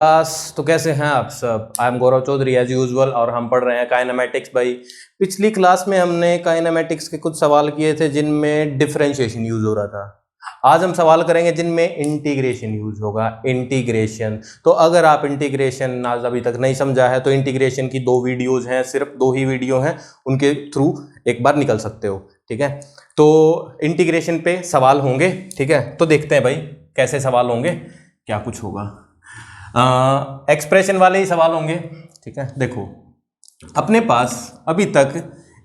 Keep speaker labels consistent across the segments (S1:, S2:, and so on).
S1: तो कैसे हैं आप सब। I am Gaurav Chaudhary as usual और हम पढ़ रहे हैं काइनेमैटिक्स भाई। पिछली क्लास में हमने काइनेमैटिक्स के कुछ सवाल किए थे जिनमें डिफरेंशिएशन यूज हो रहा था। आज हम सवाल करेंगे जिनमें इंटीग्रेशन यूज होगा। इंटीग्रेशन, तो अगर आप इंटीग्रेशन आज अभी तक नहीं समझा है तो इंटीग्रेशन की 2 वीडियोज हैं, सिर्फ 2 ही वीडियो हैं, उनके थ्रू एक बार निकल सकते हो। ठीक है, तो इंटीग्रेशन पे सवाल होंगे। ठीक है, तो देखते हैं भाई कैसे सवाल होंगे, क्या कुछ होगा। एक्सप्रेशन वाले ही सवाल होंगे। ठीक है, देखो अपने पास अभी तक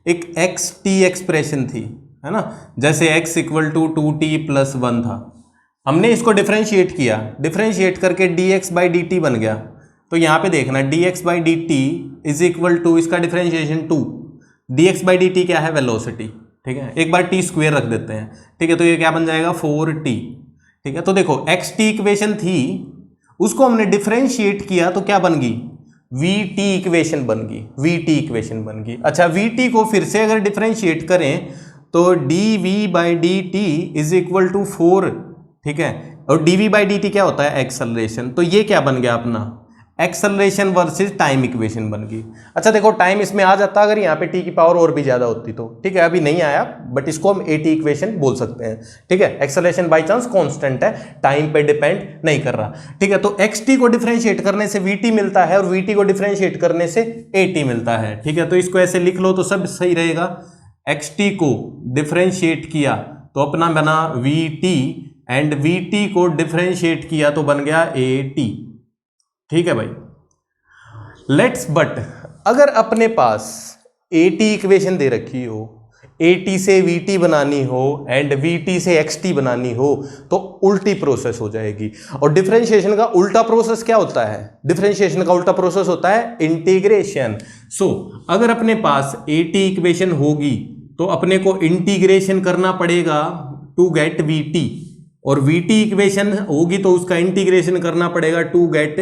S1: एक एक्स टी एक्सप्रेशन थी, है ना। जैसे x इक्वल टू 2t+1 था, हमने इसको डिफरेंशिएट किया, डिफरेंशिएट करके dx बाई डी टी बन गया। तो यहाँ पे देखना dx by d t is equal to इसका differentiation 2, dx by d t क्या है, वेलोसिटी। ठीक है, एक बार t स्क्वायर रख देते हैं। ठीक है, तो ये क्या बन जाएगा 4t। ठीक है, तो देखो एक्स टी इक्वेशन थी, उसको हमने डिफरेंशिएट किया तो क्या बन गई, vt इक्वेशन बन गई, vt इक्वेशन बन गई। अच्छा, vt को फिर से अगर डिफरेंशिएट करें तो dv by d t is equal to 4। ठीक है, और dv बाई डी टी क्या होता है, एक्सेलरेशन। तो ये क्या बन गया अपना, एक्सेलरेशन वर्सेस टाइम इक्वेशन बन गई। अच्छा देखो, टाइम इसमें आ जाता अगर यहाँ पे t की पावर और भी ज्यादा होती तो। ठीक है, अभी नहीं आया, बट इसको हम at इक्वेशन बोल सकते हैं। ठीक है, एक्सेलरेशन बाय चांस कांस्टेंट है, टाइम पे डिपेंड नहीं कर रहा। ठीक है, तो xt को डिफरेंशिएट करने से vt मिलता है और vt को डिफरेंशिएट करने से at मिलता है। ठीक है, तो इसको ऐसे लिख लो तो सब सही रहेगा। xt को डिफरेंशिएट किया तो अपना बना vt एंड vt को डिफरेंशिएट किया तो बन गया at। ठीक है भाई, लेट्स बट अगर अपने पास at इक्वेशन दे रखी हो, at से vt बनानी हो एंड vt से xt बनानी हो तो उल्टी प्रोसेस हो जाएगी। और डिफरेंशिएशन का उल्टा प्रोसेस क्या होता है, डिफरेंशिएशन का उल्टा प्रोसेस होता है इंटीग्रेशन। सो अगर अपने पास at इक्वेशन होगी तो अपने को इंटीग्रेशन करना पड़ेगा टू गेट vt, और vt इक्वेशन होगी तो उसका इंटीग्रेशन करना पड़ेगा टू गेट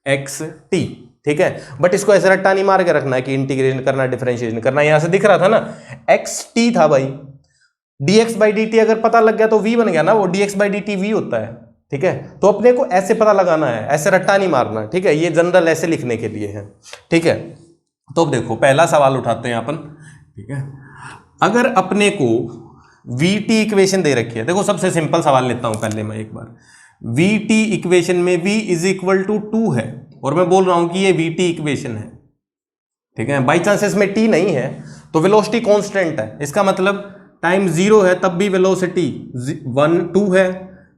S1: xt। ठीक है, बट इसको ऐसे रट्टा नहीं मार के रखना है कि इंटीग्रेशन करना डिफरेंशिएशन करना। यहां से दिख रहा था ना xt था भाई, dx बाई डी टी अगर पता लग गया तो v बन गया ना, वो dx by d T v होता है। ठीक है, तो अपने को ऐसे पता लगाना है, ऐसे रट्टा नहीं मारना। ठीक है, ये जनरल ऐसे लिखने के लिए है। ठीक है, तो देखो पहला सवाल उठाते हैं अपन। ठीक है, अगर अपने को vt इक्वेशन दे रखी है, देखो सबसे सिंपल सवाल लेता हूं पहले मैं एक बार। vt इक्वेशन में v इज इक्वल टू 2 है और मैं बोल रहा हूं कि ये vt इक्वेशन है। ठीक है, बाई चांस इसमें t नहीं है तो वेलोसिटी कांस्टेंट है, इसका मतलब टाइम 0 है तब भी वेलोसिटी 2 है,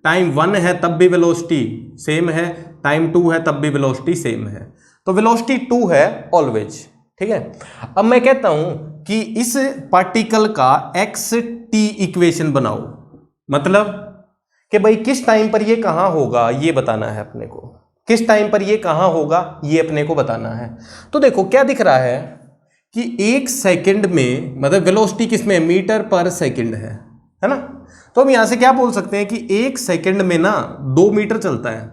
S1: टाइम 1 है तब भी वेलोसिटी सेम है, टाइम 2 है तब भी वेलोसिटी सेम है। तो वेलोसिटी 2 है ऑलवेज। ठीक है, अब मैं कहता हूं कि इस पार्टिकल का एक्स टी इक्वेशन बनाओ, मतलब कि भाई किस टाइम पर ये कहां होगा ये बताना है अपने को, किस टाइम पर ये कहां होगा ये अपने को बताना है। तो देखो क्या दिख रहा है कि 1 सेकंड में, मतलब वेलोसिटी किसमें, मीटर पर सेकंड है ना। तो हम यहां से क्या बोल सकते हैं कि 1 सेकंड में ना 2 मीटर चलता है,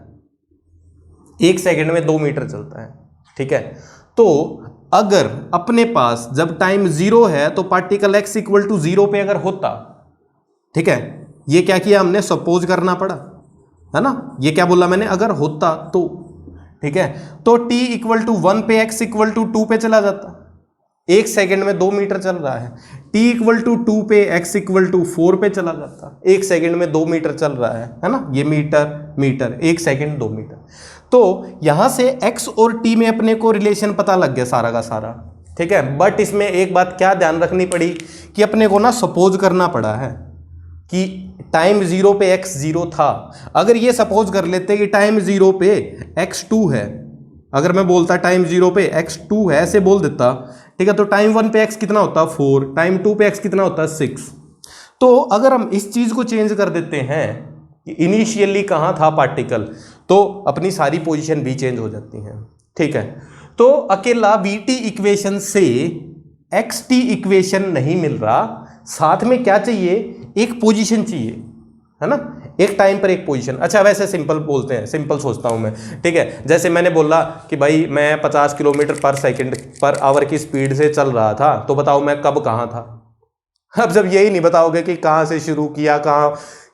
S1: 1 सेकंड में 2 मीटर चलता है। ठीक है, तो अगर अपने पास जब टाइम 0 है तो पार्टिकल x इक्वल टू 0 पे अगर होता, ठीक है, ये क्या किया हमने, सपोज करना पड़ा, है ना। ये क्या बोला मैंने, अगर होता तो। ठीक है, तो t इक्वल टू 1 पे x इक्वल टू 2 पे चला जाता, 1 सेकंड में 2 मीटर चल रहा है। t इक्वल टू 2 पे x इक्वल टू 4 पे चला जाता, 1 सेकंड में 2 मीटर चल रहा है ना। ये मीटर मीटर, 1 सेकंड 2 मीटर। तो यहां से x और t में अपने को रिलेशन पता लग गया सारा का सारा। ठीक है, बट इसमें एक बात क्या ध्यान रखनी पड़ी कि अपने को ना सपोज करना पड़ा है कि टाइम 0 पे x 0 था। अगर ये सपोज कर लेते कि टाइम 0 पे x 2 है, अगर मैं बोलता टाइम 0 पे x 2 है, ऐसे बोल देता, ठीक है, तो टाइम 1 पे x कितना होता 4, टाइम 2 पे x कितना होता 6। तो अगर हम इस चीज को चेंज कर देते हैं कि इनिशियली कहां था पार्टिकल, तो अपनी सारी पोजीशन भी चेंज हो जाती हैं। ठीक है, तो अकेला vt इक्वेशन से xt इक्वेशन नहीं मिल रहा, साथ में क्या चाहिए, एक पोजीशन चाहिए, है ना, एक टाइम पर एक पोजीशन। अच्छा वैसे सिंपल बोलते हैं, सिंपल सोचता हूं मैं। ठीक है, जैसे मैंने बोला कि भाई मैं 50 किलोमीटर पर सेकंड पर आवर की स्पीड से चल रहा था, तो बताओ मैं कब कहां था। अब जब यही नहीं बताओगे कि कहां से शुरू किया, कहां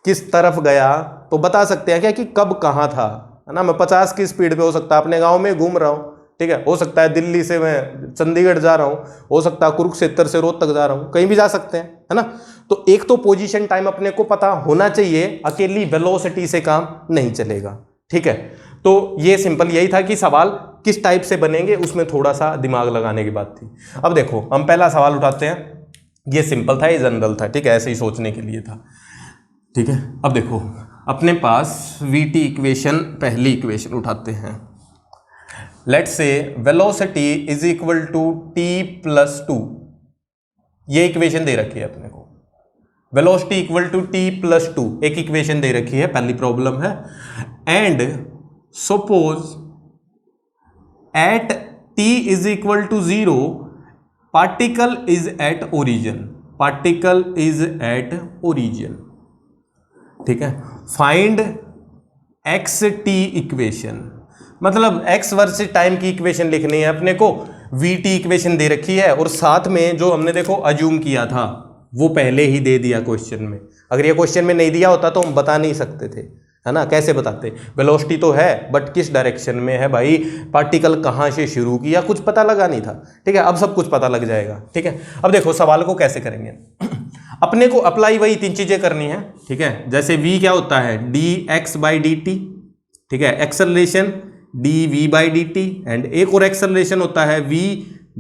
S1: किस तरफ गया, तो बता सकते हैं क्या कि कब कहां था। है ना, मैं 50 की स्पीड पे हो सकता है अपने गांव में घूम रहा हूँ, ठीक है, हो सकता है दिल्ली से मैं चंडीगढ़ जा रहा हूँ, हो सकता है कुरुक्षेत्र से रोहतक जा रहा हूँ, कहीं भी जा सकते हैं, है ना। तो एक तो पोजीशन टाइम अपने को पता होना चाहिए, अकेली वेलोसिटी से काम नहीं चलेगा, ठीक है। तो ये सिंपल यही था कि सवाल किस टाइप से बनेंगे, उसमें थोड़ा सा दिमाग लगाने की बात थी। अब देखो हम पहला सवाल उठाते हैं, ये सिंपल था, ये जनरल था, ठीक है, ऐसे ही सोचने के लिए था, ठीक है। अब देखो अपने पास वीटी इक्वेशन, पहली इक्वेशन उठाते हैं। Let's say velocity is equal to t+2, ये इक्वेशन दे रखी है अपने को, वेलोसिटी इक्वल टू t+2 एक इक्वेशन दे रखी है, पहली प्रॉब्लम है। And suppose at t is equal to 0 particle is at origin, particle is at origin, ठीक है। फाइंड एक्स टी इक्वेशन, मतलब एक्स वर्सेस टाइम की इक्वेशन लिखनी है अपने को, वी टी इक्वेशन दे रखी है, और साथ में जो हमने देखो अज्यूम किया था वो पहले ही दे दिया क्वेश्चन में। अगर ये क्वेश्चन में नहीं दिया होता तो हम बता नहीं सकते थे, है ना, कैसे बताते। वेलोसिटी तो है बट किस डायरेक्शन में है भाई, पार्टिकल कहाँ से शुरू किया, कुछ पता लगा नहीं था, ठीक है। अब सब कुछ पता लग जाएगा, ठीक है। अब देखो सवाल को कैसे करेंगे अपने को अप्लाई वही 3 चीजें करनी है, ठीक है। जैसे v क्या होता है, dx/dt, ठीक है, एक्सेलरेशन dv/dt, एंड एक और एक्सेलरेशन होता है v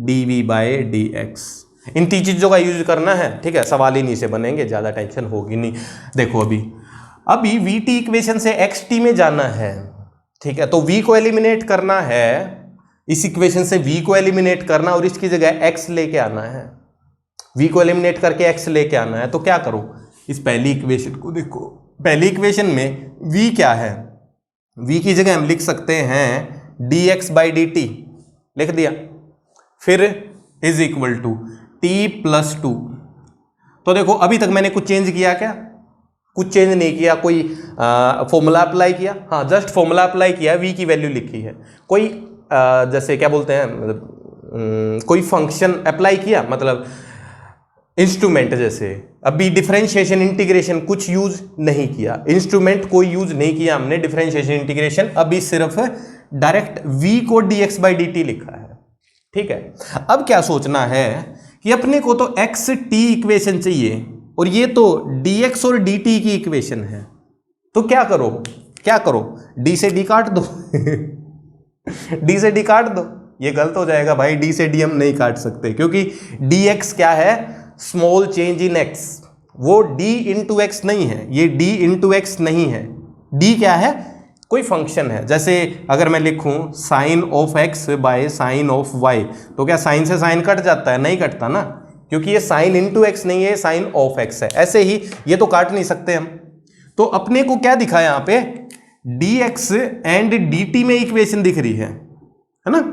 S1: dv/dx। इन 3 चीजों का यूज करना है, ठीक है, सवाल इन्हीं से बनेंगे, ज्यादा टेंशन होगी नहीं। देखो अभी वी टी इक्वेशन से एक्स टी में जाना है, ठीक है, तो v को एलिमिनेट करना है, इस इक्वेशन से v को एलिमिनेट करना और इसकी जगह x लेके आना है, v को एलिमिनेट करके x लेके आना है। तो क्या करो, इस पहली इक्वेशन को देखो, पहली इक्वेशन में v क्या है, v की जगह हम लिख सकते हैं dx/dt, लिख दिया, फिर इज इक्वल टू t+2। तो देखो अभी तक मैंने कुछ चेंज किया क्या, कुछ चेंज नहीं किया, कोई फॉर्मूला अप्लाई किया, हाँ जस्ट फॉर्मूला अप्लाई किया, v की वैल्यू लिखी है, कोई जैसे क्या बोलते हैं, मतलब कोई फंक्शन अप्लाई किया, मतलब इंस्ट्रूमेंट, जैसे अभी डिफरेंशिएशन इंटीग्रेशन कुछ यूज नहीं किया, इंस्ट्रूमेंट कोई यूज नहीं किया हमने डिफरेंशिएशन इंटीग्रेशन, अभी सिर्फ डायरेक्ट v को dx/dt लिखा है, ठीक है। अब क्या सोचना है कि अपने को तो x t इक्वेशन चाहिए और ये तो dx और dt की इक्वेशन है, तो क्या करो d से d काट दो d से d काट दो, ये गलत हो जाएगा भाई, d से d हम नहीं काट सकते, क्योंकि dx क्या है, स्मॉल चेंज इन x, वो d इंटू एक्स नहीं है, ये d इंटू एक्स नहीं है, d क्या है, कोई फंक्शन है। जैसे अगर मैं लिखूं sine of x by sine of y, तो क्या साइन से साइन कट जाता है, नहीं कटता ना, क्योंकि ये साइन इंटू एक्स नहीं है, साइन ऑफ एक्स है। ऐसे ही ये तो काट नहीं सकते हम, तो अपने को क्या दिखा यहां पे, dx एंड dt में इक्वेशन दिख रही है ना,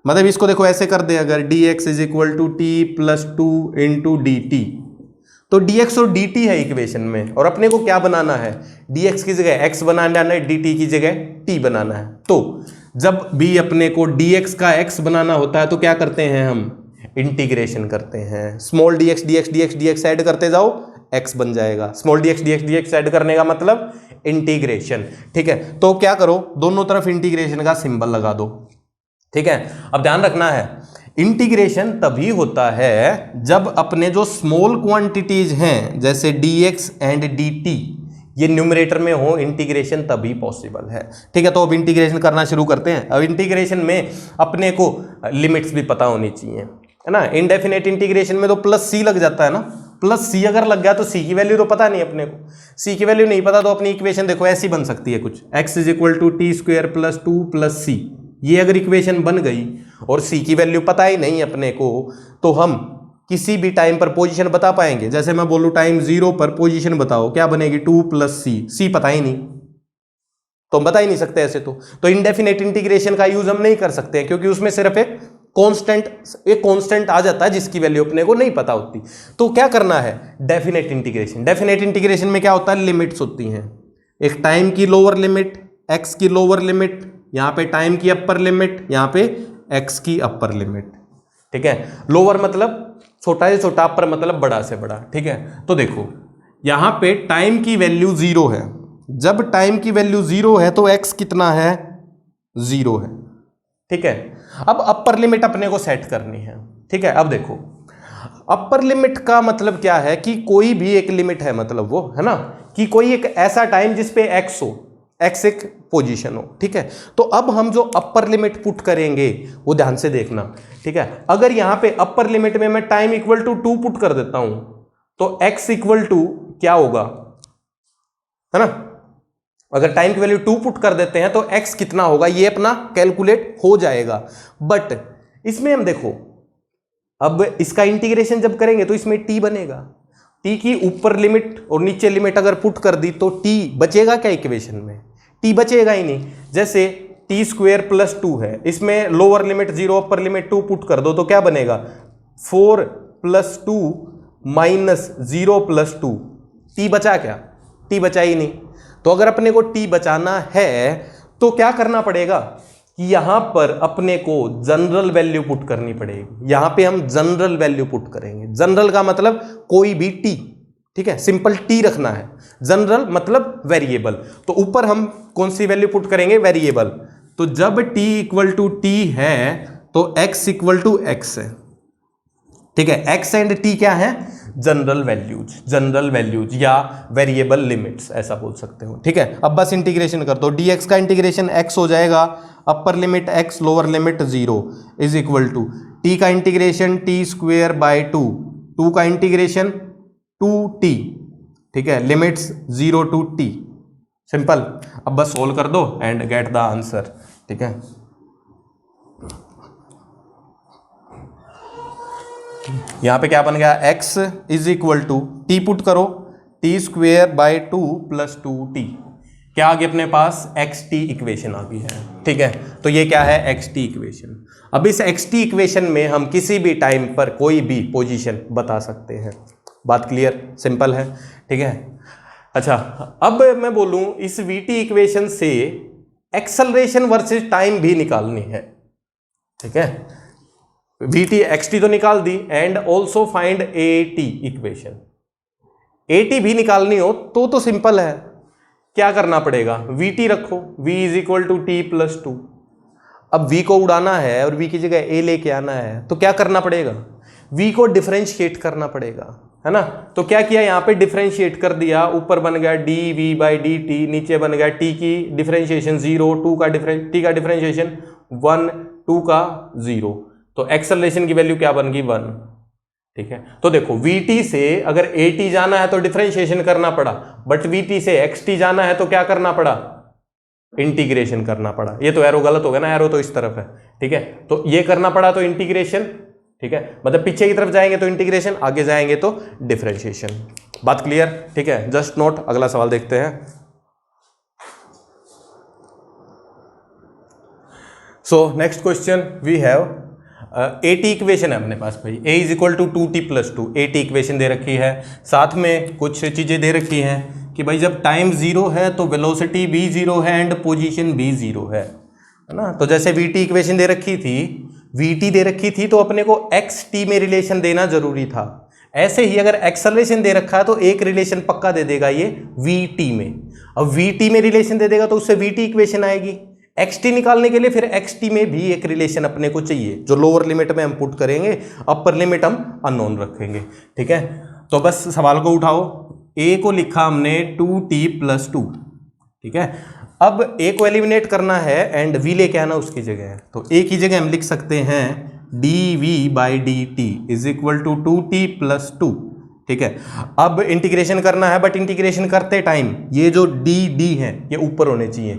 S1: मतलब इसको देखो ऐसे कर दे, अगर dx is equal to t+2 into dt, तो dx और dt है इक्वेशन में, और अपने को क्या बनाना है, dx की जगह x बनाना है, dt की जगह t बनाना है। तो जब भी अपने को dx का x बनाना होता है तो क्या करते हैं हम, इंटीग्रेशन करते हैं, small dx dx dx dx add करते जाओ, x बन जाएगा, small dx dx dx add करने का मतलब इंटीग्रेशन, ठीक है। तो क्या करो, दोनों तरफ इंटीग्रेशन का सिंबल लगा दो, ठीक है। अब ध्यान रखना है, इंटीग्रेशन तभी होता है जब अपने जो स्मॉल क्वांटिटीज हैं जैसे dx एंड dt ये न्यूमरेटर में हो, इंटीग्रेशन तभी पॉसिबल है, ठीक है। तो अब इंटीग्रेशन करना शुरू करते हैं। अब इंटीग्रेशन में अपने को लिमिट्स भी पता होनी चाहिए, है ना, इनडेफिनेट इंटीग्रेशन में तो +c लग जाता है ना, +c अगर लग गया तो c की वैल्यू तो पता नहीं अपने को, c की वैल्यू नहीं पता तो अपनी इक्वेशन देखो ऐसी बन सकती है कुछ, x is equal to t² + 2 + c, ये अगर इक्वेशन बन गई और c की वैल्यू पता ही नहीं अपने को, तो हम किसी भी टाइम पर पोजीशन बता पाएंगे। जैसे मैं बोलूं टाइम 0 पर पोजीशन बताओ, क्या बनेगी, 2 + c पता ही नहीं, तो हम बता ही नहीं सकते ऐसे। तो इनडेफिनेट इंटीग्रेशन का यूज हम नहीं कर सकते हैं, क्योंकि उसमें सिर्फ एक कांस्टेंट आ जाता है जिसकी वैल्यू अपने को नहीं पता होती। तो क्या करना है, डेफिनेट इंटीग्रेशन। डेफिनेट इंटीग्रेशन में क्या होता है, लिमिट्स होती हैं, एक टाइम की लोअर लिमिट, x की लोअर लिमिट, यहाँ पे टाइम की अपर लिमिट, यहाँ पे x की अपर लिमिट, ठीक है। लोअर मतलब छोटा से छोटा, अपर मतलब बड़ा से बड़ा, ठीक है। तो देखो यहाँ पे टाइम की वैल्यू 0 है, जब टाइम की वैल्यू 0 है तो x कितना है, 0 है। ठीक है, अब अपर लिमिट अपने को सेट करनी है। ठीक है, अब देखो अपर लिमिट का मतलब क्या है कि कोई भी एक लिमिट है, मतलब वो है ना कि कोई एक ऐसा टाइम जिसपे x हो, x एक पोजीशन हो। ठीक है, तो अब हम जो अपर लिमिट पुट करेंगे वो ध्यान से देखना। ठीक है, अगर यहां पे अपर लिमिट में मैं टाइम इक्वल टू 2 पुट कर देता हूं तो x इक्वल टू क्या होगा, है ना। अगर टाइम की वैल्यू 2 पुट कर देते हैं तो x कितना होगा ये अपना कैलकुलेट हो जाएगा। बट इसमें हम देखो, अब इसका इंटीग्रेशन जब करेंगे तो इसमें t बनेगा। t की ऊपर लिमिट और नीचे लिमिट अगर पुट कर दी तो t बचेगा क्या इक्वेशन में, t बचेगा ही नहीं। जैसे टी स्क्वेयर प्लस 2 है, इसमें lower limit 0 upper limit 2 put कर दो तो क्या बनेगा, 4 प्लस 2 माइनस 0 प्लस 2, t बचा क्या, t बचा ही नहीं। तो अगर अपने को t बचाना है तो क्या करना पड़ेगा कि यहां पर अपने को जनरल वैल्यू पुट करनी पड़ेगी। यहां पे हम जनरल वैल्यू पुट करेंगे। जनरल का मतलब कोई भी t, ठीक है, सिंपल t रखना है। जनरल मतलब वेरिएबल, तो ऊपर हम कौन सी वैल्यू पुट करेंगे, वेरिएबल। तो जब t इक्वल टू t है तो x इक्वल टू x है। ठीक है, x एंड t क्या है, जनरल वैल्यूज, जनरल वैल्यूज या वेरिएबल लिमिट्स ऐसा बोल सकते हो। ठीक है, अब बस इंटीग्रेशन कर दो, dx का इंटीग्रेशन x हो जाएगा, upper limit x lower limit 0 is equal to t का इंटीग्रेशन t स्क्वेयर बाय 2, 2 का इंटीग्रेशन 2t। ठीक है, लिमिट्स 0 टू t, सिंपल। अब बस सोल्व कर दो एंड गेट द आंसर। ठीक है, यहां पे क्या बन गया, x is equal to t put करो, t square by 2 plus 2t, क्या आ गया अपने पास, xt इक्वेशन आ गई है। ठीक है, तो ये क्या है, xt इक्वेशन। अब इस xt इक्वेशन में हम किसी भी टाइम पर कोई भी पोजीशन बता सकते हैं। बात क्लियर, सिंपल है। ठीक है, अच्छा अब मैं बोलूं इस vt इक्वेशन से एक्सेलरेशन वर्सेस टाइम भी निकालनी है। ठीक है, vt xt तो निकाल दी and also find at equation. at भी निकालनी हो तो सिंपल है, क्या करना पड़ेगा, vt रखो, v is equal to t plus 2। अब v को उड़ाना है और v की जगह a लेके आना है तो क्या करना पड़ेगा, v को डिफरेंशिएट करना पड़ेगा, है ना। तो क्या किया, यहाँ पे डिफरेंशिएट कर दिया, ऊपर बन गया dv बाई dt, नीचे बन गया t की डिफरेंशिएशन 0, t का डिफरेंशिएशन 1, 2 का 0, तो एक्सेलरेशन की वैल्यू क्या बन गई, 1। ठीक है, तो देखो vt से अगर at जाना है तो डिफरेंशिएशन करना पड़ा, बट vt से xt जाना है तो क्या करना पड़ा, इंटीग्रेशन करना पड़ा। ये तो एरो गलत हो गया ना, एरो तो इस तरफ है। ठीक है, तो ये करना पड़ा तो इंटीग्रेशन। ठीक है, मतलब पीछे की तरफ जाएंगे तो इंटीग्रेशन, आगे जाएंगे तो डिफरेंशिएशन। बात क्लियर। ठीक है, जस्ट नोट, अगला सवाल देखते हैं। So next question we have AT equation है अपने पास भाई, a is equal to 2t plus 2, AT equation दे रखी है, साथ में कुछ चीज़ें दे रखी हैं कि भाई जब टाइम 0 है तो वेलोसिटी भी 0 है एंड पोजीशन भी 0 है ना। तो जैसे vt इक्वेशन दे रखी थी, vt दे रखी थी तो अपने को xt में रिलेशन देना जरूरी था। ऐसे ही अगर एक्सेलरेशन दे रखा है तो एक रिलेशन पक्का दे देगा ये vt में। अब vt में रिलेशन दे देगा तो उससे vt इक्वेशन आएगी। xt निकालने के लिए फिर xt में भी एक रिलेशन अपने को चाहिए, जो लोअर लिमिट में हम पुट करेंगे, अपर लिमिट हम अननोन रखेंगे। ठीक है, तो बस सवाल को उठाओ, a को लिखा हमने 2t प्लस 2। ठीक है, अब a को एलिमिनेट करना है एंड v लेके आना उसकी जगह, तो a की जगह हम लिख सकते हैं dv by dt is equal to 2t plus 2। ठीक है, अब इंटीग्रेशन करना है, बट इंटीग्रेशन करते टाइम ये जो dd है ये ऊपर होने चाहिए,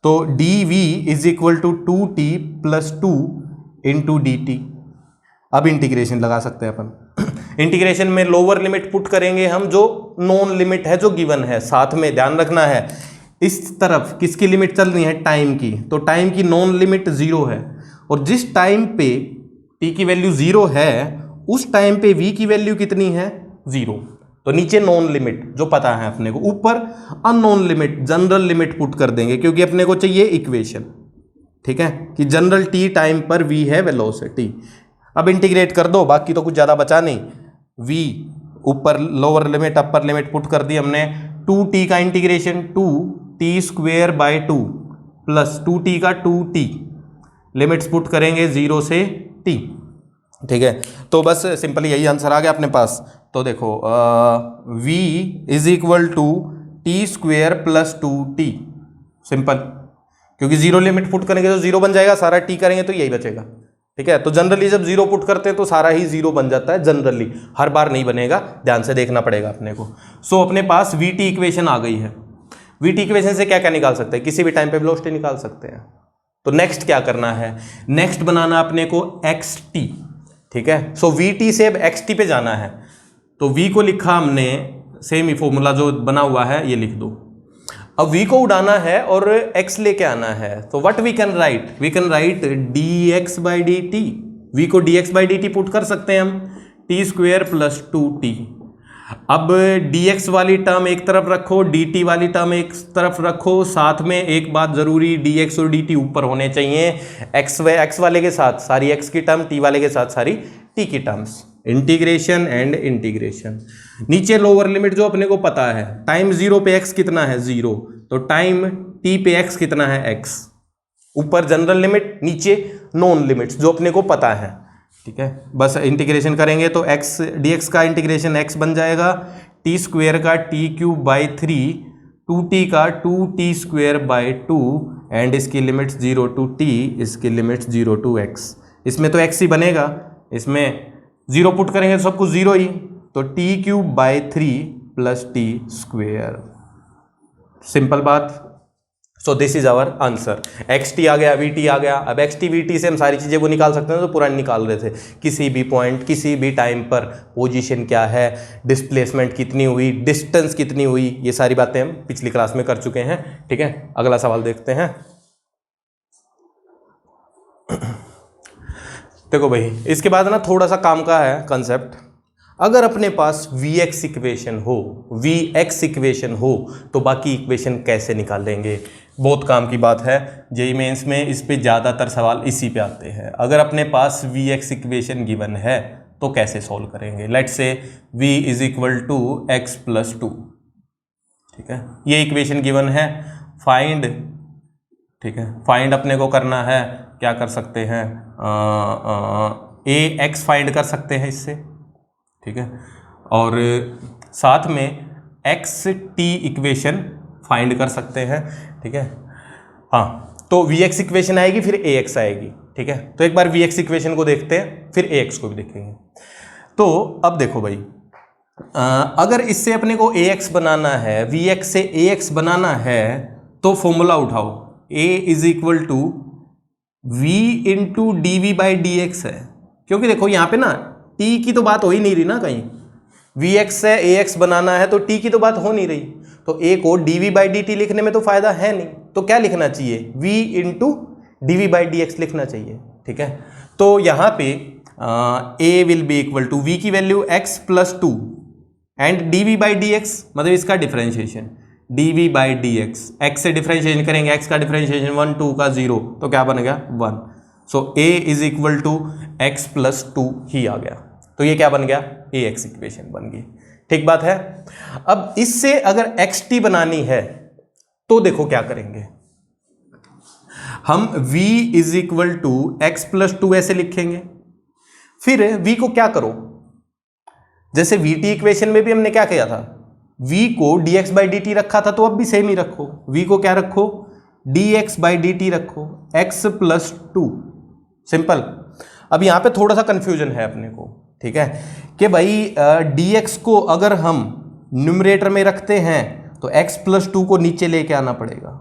S1: तो dv is equal to 2t plus 2 into dt। अब इंटीग्रेशन लगा सकते हैं अपन। इंटीग्रेशन में लोअर लिमिट पुट करेंगे हम, जो नॉन लिमिट है जो गिवन है। साथ में ध्यान रखना है इस तरफ किसकी लिमिट चल रही है, टाइम की, तो टाइम की नॉन लिमिट 0 है, और जिस टाइम पे t की वैल्यू 0 है उस टाइम पे v की वैल्यू कितनी है, 0। तो नीचे नॉन लिमिट जो पता है अपने को, ऊपर unknown limit, general limit put कर देंगे क्योंकि अपने को चाहिए इक्वेशन। ठीक है, कि जनरल t टाइम पर v है वेलोसिटी। अब इंटीग्रेट कर दो, बाकी तो कुछ ज़्यादा बचा नहीं। v ऊपर lower limit upper limit put कर दी हमने, 2t का इंटीग्रेशन 2t² प्लस 2t का 2t, लिमिट्स पुट करेंगे 0 से t। ठीक है, तो बस सिंपली यही आंसर आ गया अपने पास। तो देखो v is equal to t² plus 2t, simple, क्योंकि 0 लिमिट पुट करेंगे तो 0 बन जाएगा, सारा t करेंगे तो यही बचेगा। ठीक है, तो जनरली जब 0 पुट करते हैं तो सारा ही 0 बन जाता है, जनरली, हर बार नहीं बनेगा, ध्यान से देखना पड़ेगा अपने को। सो अपने पास vt इक्वेशन आ गई है। vt इक्वेशन से क्या क्या निकाल सकते हैं, किसी भी टाइम पे वेलोसिटी निकाल सकते हैं। तो नेक्स्ट क्या करना है, नेक्स्ट बनाना अपने को xt। ठीक है, सो vt से अब xt पे जाना है। तो v को लिखा हमने, सेम ही फॉर्मूला जो बना हुआ है ये लिख दो। अब v को उड़ाना है और x लेके आना है, तो what we can write, we can write dx by dt। v को dx बाई dt पुट कर सकते हैं हम, t² प्लस 2t। अब dx वाली टर्म एक तरफ रखो, dt वाली टर्म एक तरफ रखो, साथ में एक बात जरूरी, dx और dt ऊपर होने चाहिए, x वाले के साथ सारी x की टर्म, t वाले के साथ सारी t की टर्म्स। इंटीग्रेशन एंड इंटीग्रेशन, नीचे लोअर लिमिट जो अपने को पता है, टाइम 0 पे x कितना है 0, तो टाइम t पे x कितना है x, ऊपर जनरल लिमिट, नीचे नॉन लिमिट्स जो अपने को पता है। ठीक है, बस इंटीग्रेशन करेंगे तो x dx का इंटीग्रेशन x बन जाएगा, t² का t³/3, 2t का 2t²/2 एंड इसकी लिमिट्स 0 to t, इसकी लिमिट्स 0 to x। इसमें तो x ही बनेगा, इसमें 0 पुट करेंगे तो सब कुछ 0 ही, तो t³/3 प्लस t²। सिंपल बात। So this is our answer. xt आ गया, vt आ गया। अब xt vt से हम सारी चीजें वो निकाल सकते हैं जो पुरानी निकाल रहे थे, किसी भी पॉइंट, किसी भी टाइम पर पोजीशन क्या है, डिस्प्लेसमेंट कितनी हुई, डिस्टेंस कितनी हुई, ये सारी बातें हम पिछली क्लास में कर चुके हैं। ठीक है, अगला सवाल देखते हैं। देखो भाई, इसके बाद ना थोड़ा सा काम का है कंसेप्ट। अगर अपने पास vx इक्वेशन हो तो बाकी इक्वेशन कैसे निकालेंगे, बहुत काम की बात है। जेईई मेंस में इस पे ज़्यादातर सवाल इसी पे आते हैं। अगर अपने पास vx इक्वेशन गिवन है तो कैसे सॉल्व करेंगे। Let's say v is equal to x plus 2। ठीक है, ये इक्वेशन गिवन है, फाइंड। ठीक है, फाइंड अपने को करना है, क्या कर सकते हैं, ax फाइंड कर सकते हैं इससे। ठीक है, और साथ में xt इक्वेशन फाइंड कर सकते हैं। ठीक है, हाँ, तो vx इक्वेशन आएगी, फिर ax आएगी। ठीक है, तो एक बार vx इक्वेशन को देखते हैं, फिर ax को भी देखेंगे। तो अब देखो भाई, अगर इससे अपने को ax बनाना है, vx से ax बनाना है, तो फॉर्मूला उठाओ, a is equal to v into d v by d x है। क्योंकि देखो यहाँ पे ना t की तो बात हो ही नहीं रही ना, कहीं vx से ax बनाना है तो t की तो बात हो नहीं रही, तो a को dv बाई डी टी लिखने में तो फायदा है नहीं, तो क्या लिखना चाहिए, v into d v by d x लिखना चाहिए। ठीक है, तो यहाँ पे a will be equal to v की value x plus 2 and dv by d x, मतलब इसका differentiation dv by d x, x से डिफरेंशिएशन करेंगे, x का डिफरेंशिएशन 1 2 का 0, तो क्या बन गया 1। So a is equal to x plus 2 ही आ गया, तो ये क्या बन गया, ax इक्वेशन बन गई। ठीक बात है। अब इससे अगर xt बनानी है तो देखो क्या करेंगे, हम v is equal to x plus 2 ऐसे लिखेंगे। फिर v को क्या करो, जैसे vt इक्वेशन में भी हमने क्या किया था, v को dx बाई डी टी रखा था, तो अब भी सेम ही रखो, v को क्या रखो, dx बाई डी टी रखो, x प्लस 2, सिंपल। अब यहाँ पे थोड़ा सा कंफ्यूजन है अपने को, ठीक है, कि भाई dx को अगर हम न्यूमरेटर में रखते हैं तो x प्लस 2 को नीचे लेके आना पड़ेगा,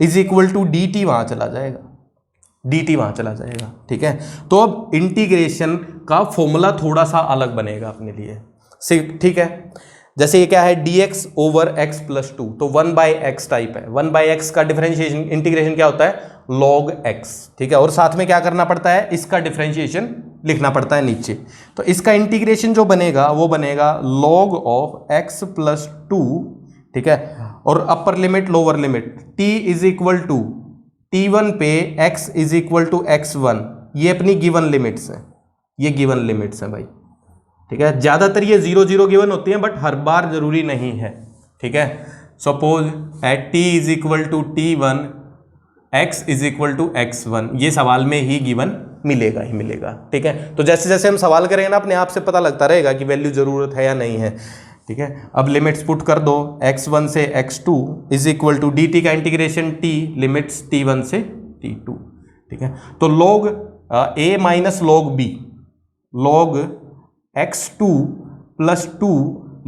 S1: is equal to d t वहाँ चला जाएगा, dt वहाँ चला जाएगा। ठीक है, तो अब इंटीग्रेशन का फॉर्मूला थोड़ा सा अलग बनेगा अपने लिए। ठीक है, जैसे ये क्या है, dx ओवर x प्लस 2, तो 1 बाई एक्स टाइप है। 1 बाई एक्स का डिफरेंशिएशन इंटीग्रेशन क्या होता है, log x। ठीक है, और साथ में क्या करना पड़ता है, इसका डिफरेंशिएशन लिखना पड़ता है नीचे। तो इसका इंटीग्रेशन जो बनेगा वो बनेगा log ऑफ x प्लस 2। ठीक है, और upper limit lower limit, t is equal to t1 पे x is equal to x1, ये अपनी गिवन लिमिट्स हैं, ये गिवन लिमिट्स हैं भाई। ठीक है, ज़्यादातर ये 0 0 गिवन होती हैं, बट हर बार जरूरी नहीं है। ठीक है। Suppose at t is equal to t1 x is equal to x1, ये सवाल में ही गिवन मिलेगा ही मिलेगा, ठीक है। तो जैसे जैसे हम सवाल करेंगे ना अपने आप से पता लगता रहेगा कि वैल्यू जरूरत है या नहीं है, ठीक है। अब लिमिट्स पुट कर दो, x1 से x2 is equal to dt का इंटीग्रेशन t लिमिट्स t1 से t2, ठीक है। तो log a minus log b, log x2 plus 2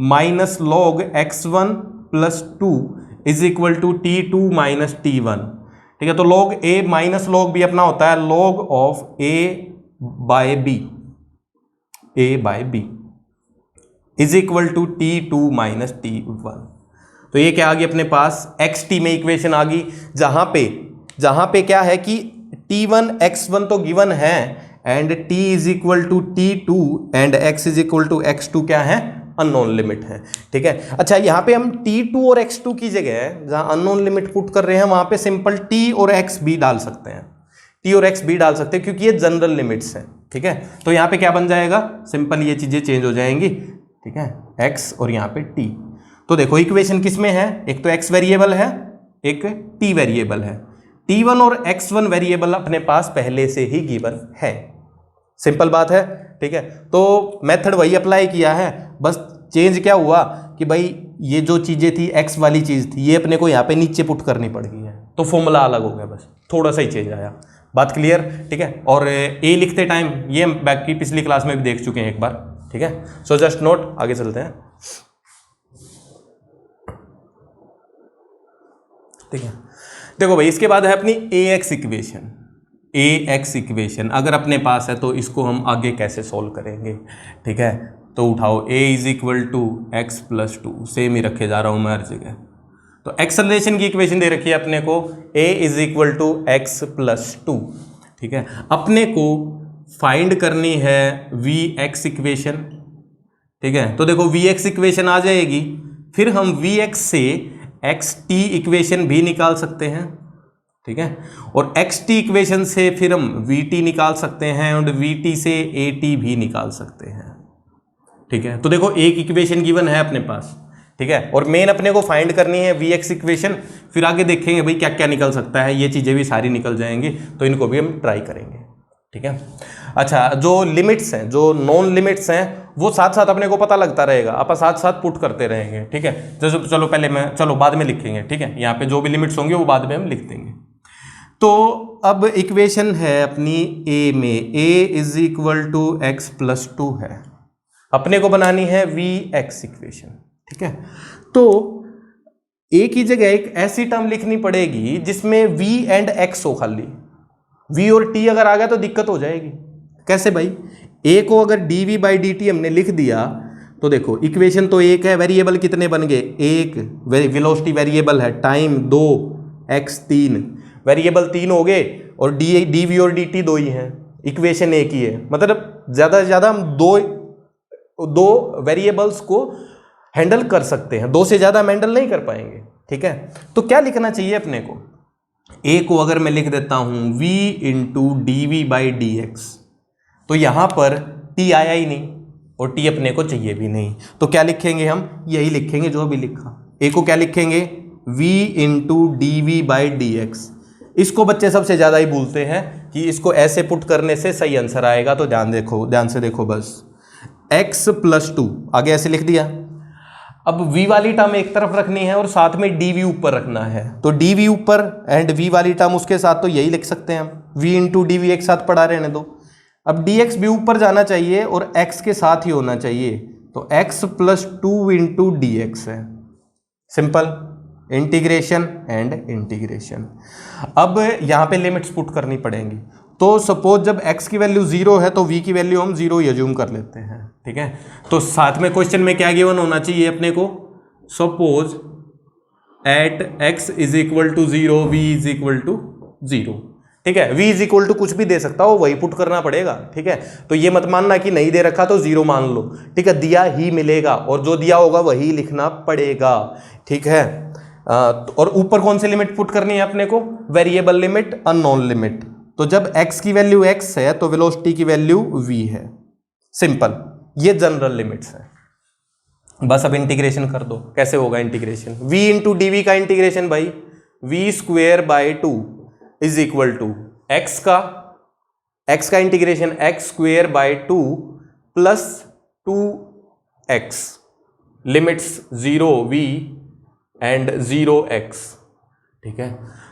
S1: minus log x1 plus 2 is equal to t2 minus t1, ठीक है। तो log a minus log b अपना होता है log of a by b, a by b is equal to t2 minus t1। तो ये क्या आ गई अपने पास, xt में इक्वेशन आ गई, जहां पे क्या है कि t1 x1 तो गिवन है and t is equal to t2 and x is equal to x2 क्या है, अननोन लिमिट है, ठीक है। अच्छा यहाँ पे हम t2 और x2 की जगह जहां अननोन लिमिट पुट कर रहे हैं वहां पे सिंपल t और x भी डाल सकते हैं, t और x भी डाल सकते हैं क्योंकि ये जनरल लिमिट्स हैं, ठीक है। तो यहाँ पे क्या बन जाएगा, सिंपल ये चीजें चेंज हो जाएंगी, ठीक है, x और यहाँ पे t। तो देखो इक्वेशन किस में है, एक तो x वेरिएबल है, एक t वेरिएबल है, t1 और x1 वेरिएबल अपने पास पहले से ही गिवन है, सिंपल बात है, ठीक है। तो मेथड वही अप्लाई किया है, बस चेंज क्या हुआ कि भाई ये जो चीजें थी x वाली चीज थी ये अपने को यहाँ पे नीचे पुट करनी पड़ गई है, तो फॉर्मूला अलग हो गया, बस थोड़ा सा ही चेंज आया, बात क्लियर, ठीक है। और a लिखते टाइम ये हम बैक की पिछली क्लास में भी देख चुके हैं एक बार, ठीक है। सो जस्ट नोट, आगे चलते हैं, ठीक है। देखो भाई इसके बाद है अपनी ax इक्वेशन, ax इक्वेशन अगर अपने पास है तो इसको हम आगे कैसे सॉल्व करेंगे, ठीक है। तो उठाओ a is equal to x plus 2, same ही रखे जा रहा हूं मैं हर जगह। तो एक्सेलरेशन की इक्वेशन दे रखी है अपने को, a is equal to x plus 2, ठीक है। अपने को फाइंड करनी है vx इक्वेशन, ठीक है। तो देखो vx इक्वेशन आ जाएगी, फिर हम vx से xt इक्वेशन भी निकाल सकते हैं, ठीक है। और xt इक्वेशन से फिर हम vt निकाल सकते हैं और vt से at भी निकाल सकते हैं, ठीक है। तो देखो एक इक्वेशन गिवन है अपने पास, ठीक है, और मेन अपने को फाइंड करनी है vx इक्वेशन, फिर आगे देखेंगे भाई क्या क्या निकल सकता है, ये चीजें भी सारी निकल जाएंगी, तो इनको भी हम ट्राई करेंगे, ठीक है। अच्छा जो लिमिट्स हैं, जो नॉन लिमिट्स हैं वो साथ साथ अपने को पता लगता रहेगा, अपन साथ साथ पुट करते रहेंगे, ठीक है। जैसे चलो बाद में लिखेंगे, ठीक है, यहाँ पे जो भी लिमिट्स होंगे वो बाद में हम लिख देंगे। तो अब इक्वेशन है अपनी a में, a is equal to x plus 2 है, अपने को बनानी है vx इक्वेशन, ठीक है। तो a की जगह एक ऐसी टर्म लिखनी पड़ेगी जिसमें v एंड x हो, खाली v और t अगर आ गया तो दिक्कत हो जाएगी। कैसे भाई, a को अगर dv बाई dt हमने लिख दिया तो देखो इक्वेशन तो एक है, वेरिएबल कितने बन गए, एक वेलोसिटी वेरिएबल है, टाइम 2, x 3, वेरिएबल 3 हो गए और dv और dt 2 ही हैं, इक्वेशन एक ही है, मतलब ज़्यादा से ज़्यादा हम दो वेरिएबल्स को हैंडल कर सकते हैं, 2 से ज़्यादा हम हैंडल नहीं कर पाएंगे, ठीक है। तो क्या लिखना चाहिए अपने को, a को अगर मैं लिख देता हूँ v into dv by dx, तो यहाँ पर t आया ही नहीं और t अपने को चाहिए भी नहीं, तो क्या लिखेंगे हम, यही लिखेंगे जो भी लिखा, a को क्या लिखेंगे v into dv by dx। इसको बच्चे सबसे ज़्यादा ही भूलते हैं कि इसको ऐसे पुट करने से सही आंसर आएगा, तो ध्यान से देखो बस, x प्लस 2 आगे ऐसे लिख दिया। अब v वाली टर्म एक तरफ रखनी है और साथ में dv ऊपर रखना है, तो dv ऊपर एंड v वाली टर्म उसके साथ, तो यही लिख सकते हैं हम, v इंटू डी वी एक साथ पढ़ा रहने दो। अब dx भी ऊपर जाना चाहिए और x के साथ ही होना चाहिए, तो x plus 2 into D x है, सिंपल इंटीग्रेशन एंड इंटीग्रेशन। अब यहाँ पे लिमिट्स पुट करनी पड़ेंगी, तो सपोज जब x की वैल्यू 0 है तो v की वैल्यू हम 0 ही अज्यूम कर लेते हैं, ठीक है। तो साथ में क्वेश्चन में क्या गिवन होना चाहिए अपने को, suppose at x is equal to 0 v is equal to 0, ठीक है। v इज इक्वल टू कुछ भी दे सकता हो, वही पुट करना पड़ेगा, ठीक है। तो ये मत मानना कि नहीं दे रखा तो 0 मान लो, ठीक है, दिया ही मिलेगा और जो दिया होगा वही लिखना पड़ेगा, ठीक है। और ऊपर कौन सी लिमिट पुट करनी है अपने को, वेरिएबल लिमिट, अननोन लिमिट। तो जब x की वैल्यू x है तो वेलोसिटी की वैल्यू v है, सिंपल, ये जनरल लिमिट्स है, बस अब इंटीग्रेशन कर दो। कैसे होगा integration? v into d v का इंटीग्रेशन भाई, v square by 2 is equal to x का integration x square by 2 plus 2x limits 0v and 0x। ठीक है,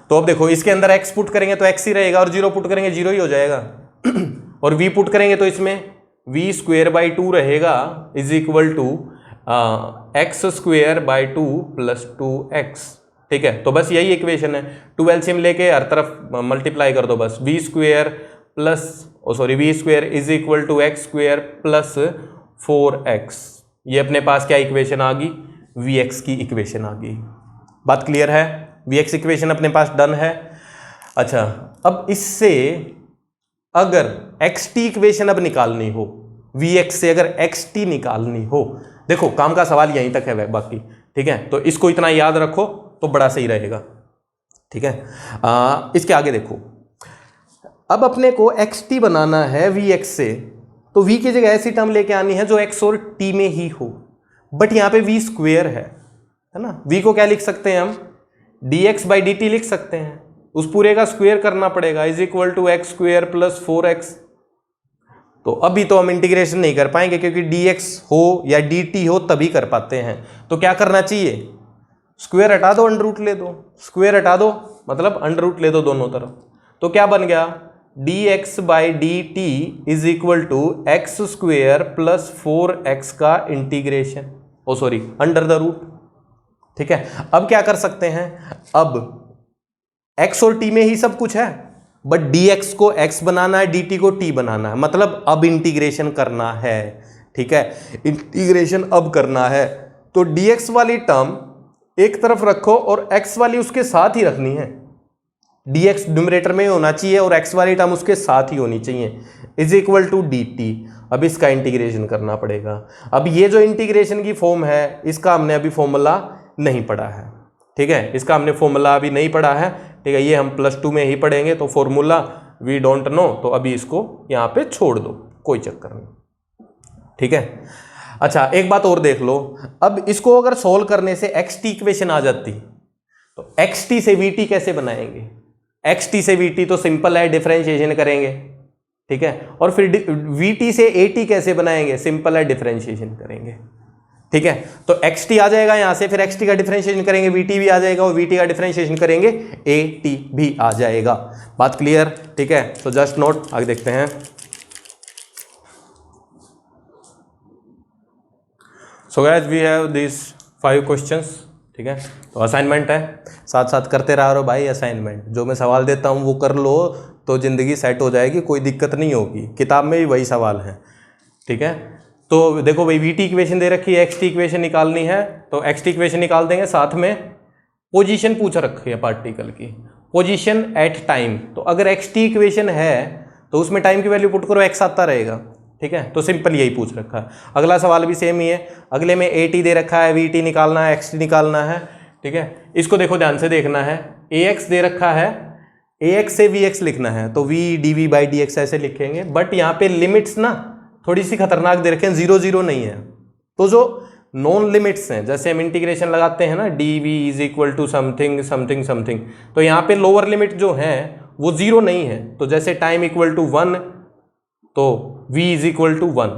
S1: तो अब देखो इसके अंदर x पुट करेंगे तो x ही रहेगा और 0 पुट करेंगे 0 ही हो जाएगा और v पुट करेंगे तो इसमें v स्क्वेयर बाई 2 रहेगा is equal to x square by 2 plus 2x। ठीक है, तो बस यही इक्वेशन है। 2 एलसीएम लेके हर तरफ मल्टीप्लाई कर दो बस। v square plus v square is equal to x square plus 4x। ये अपने पास क्या इक्वेशन आ गई? vx की इक्वेशन आ गई। बात क्लियर है? vx इक्वेशन अपने पास डन है। अच्छा, अब इससे अगर xt इक्वेशन अब निकालनी हो, vx से अगर xt निकालनी हो, देखो काम का सवाल यहीं तक है बाकी। ठीक है, तो इसको इतना याद रखो तो बड़ा सही रहेगा। ठीक है, इसके आगे देखो, अब अपने को xt बनाना है vx से, तो v की जगह ऐसी टर्म लेके आनी है जो x और t में ही हो, बट यहाँ पे v स्क्वेयर है ना। v को क्या लिख सकते हैं हम? dx बाई dt लिख सकते हैं, उस पूरे का स्क्वेयर करना पड़ेगा is equal to x square plus 4x। तो अभी तो हम इंटीग्रेशन नहीं कर पाएंगे क्योंकि dx हो या dt हो तभी कर पाते हैं। तो क्या करना चाहिए? स्क्वेयर हटा दो, अंडर रूट ले दो। स्क्वेयर हटा दो मतलब अंडर रूट ले दो दोनों तरफ। तो क्या बन गया? dx by dt is equal to x square plus 4x का इंटीग्रेशन, अंडर द रूट। ठीक है, अब क्या कर सकते हैं? अब x और t में ही सब कुछ है, बट dx को x बनाना है, dt को t बनाना है, मतलब अब इंटीग्रेशन करना है। ठीक है, इंटीग्रेशन अब करना है, तो dx वाली टर्म एक तरफ रखो और x वाली उसके साथ ही रखनी है। dx न्यूमरेटर में होना चाहिए और x वाली टर्म उसके साथ ही होनी चाहिए, इज इक्वल टू dt। अब इसका इंटीग्रेशन करना पड़ेगा। अब ये जो इंटीग्रेशन की फॉर्म है, इसका हमने अभी फॉर्मूला नहीं पढ़ा है। ठीक है, इसका हमने फॉर्मूला अभी नहीं पढ़ा है। ठीक है, ये हम +2 में ही पढ़ेंगे, तो फॉर्मूला वी डोंट नो, तो अभी इसको यहाँ पे छोड़ दो, कोई चक्कर नहीं। ठीक है, अच्छा एक बात और देख लो, अब इसको अगर सोल्व करने से xt इक्वेशन आ जाती तो xt से vt कैसे बनाएंगे? xt से vt तो सिंपल है, डिफरेंशिएशन करेंगे। ठीक है, और फिर vt से at कैसे बनाएंगे? सिंपल है, डिफरेंशिएशन करेंगे। ठीक है, तो xt आ जाएगा यहां से, फिर xt का डिफरेंशिएशन करेंगे, vt भी आ जाएगा और vt का डिफरेंशिएशन करेंगे, at भी आ जाएगा। बात क्लियर? ठीक है, तो जस्ट नोट, आगे देखते हैं। So guys we have this 5 questions. ठीक है, तो असाइनमेंट है, साथ साथ करते रहा रो भाई। असाइनमेंट जो मैं सवाल देता हूँ वो कर लो तो ज़िंदगी सेट हो जाएगी, कोई दिक्कत नहीं होगी। किताब में भी वही सवाल है। ठीक है, तो देखो भाई vt इक्वेशन दे रखी है, xt इक्वेशन निकालनी है, तो xt इक्वेशन निकाल देंगे, साथ में पोजीशन पूछ रखी है पार्टिकल की, पोजीशन एट टाइम। तो अगर xt इक्वेशन है तो उसमें टाइम की वैल्यू पुट करो, x आता रहेगा। ठीक है, तो सिंपल यही पूछ रखा है। अगला सवाल भी सेम ही है, अगले में at दे रखा है, vt निकालना है, xt निकालना है। ठीक है, इसको देखो ध्यान से देखना है, ax दे रखा है, ax से vx लिखना है, तो v dv बाई dx ऐसे लिखेंगे, बट यहाँ पे लिमिट्स ना थोड़ी सी खतरनाक दे रखे हैं, 0 0 नहीं है। तो जो नॉन लिमिट्स हैं, जैसे हम इंटीग्रेशन लगाते हैं ना, d v is equal to something something something, तो यहाँ पे लोअर लिमिट जो है वो 0 नहीं है। तो जैसे टाइम इक्वल टू 1 तो v इज इक्वल टू 1,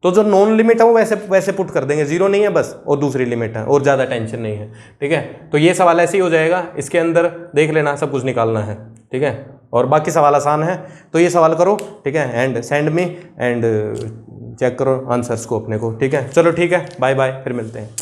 S1: तो जो नॉन लिमिट है वो वैसे पुट कर देंगे, 0 नहीं है बस, और दूसरी लिमिट है, और ज़्यादा टेंशन नहीं है। ठीक है, तो ये सवाल ऐसे ही हो जाएगा, इसके अंदर देख लेना सब कुछ निकालना है। ठीक है, और बाकी सवाल आसान है, तो ये सवाल करो। ठीक है, and send me and check करो आंसर्स को अपने को। ठीक है, चलो ठीक है, बाय बाय, फिर मिलते हैं।